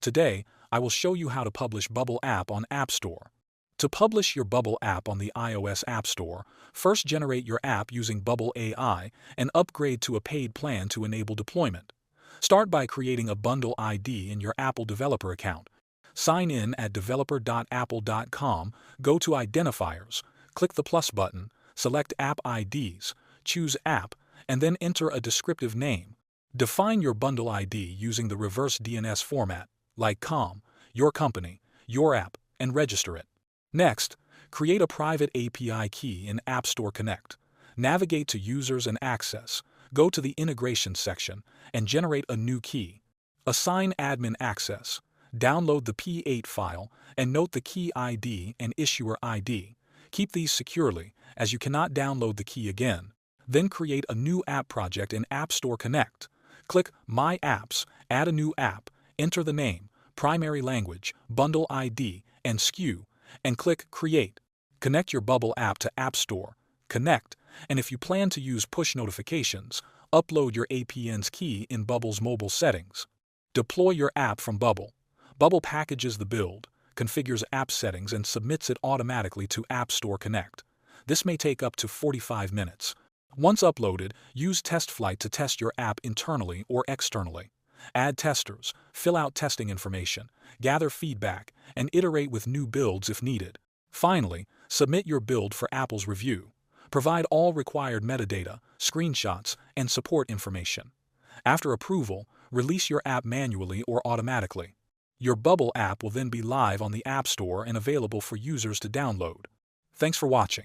Today, I will show you how to publish Bubble app on App Store. To publish your Bubble app on the iOS App Store, first generate your app using Bubble AI and upgrade to a paid plan to enable deployment. Start by creating a bundle ID in your Apple developer account. Sign in at developer.apple.com, go to Identifiers, click the plus button, select App IDs, choose App, and then enter a descriptive name. Define your bundle ID using the reverse DNS format, like com, your company, your app, and register it. Next, create a private API key in App Store Connect. Navigate to Users and Access, go to the Integration section, and generate a new key. Assign admin access. Download the P8 file, and note the key ID and issuer ID. Keep these securely, as you cannot download the key again. Then create a new app project in App Store Connect. Click My Apps, add a new app, enter the name, primary language, bundle ID, and SKU, and click Create. Connect your Bubble app to App Store, Connect, and if you plan to use push notifications, upload your APN's key in Bubble's mobile settings. Deploy your app from Bubble. Bubble packages the build, configures app settings, and submits it automatically to App Store Connect. This may take up to 45 minutes. Once uploaded, use TestFlight to test your app internally or externally. Add testers, fill out testing information, gather feedback, and iterate with new builds if needed. Finally, submit your build for Apple's review. Provide all required metadata, screenshots, and support information. After approval, release your app manually or automatically. Your Bubble app will then be live on the App Store and available for users to download. Thanks for watching.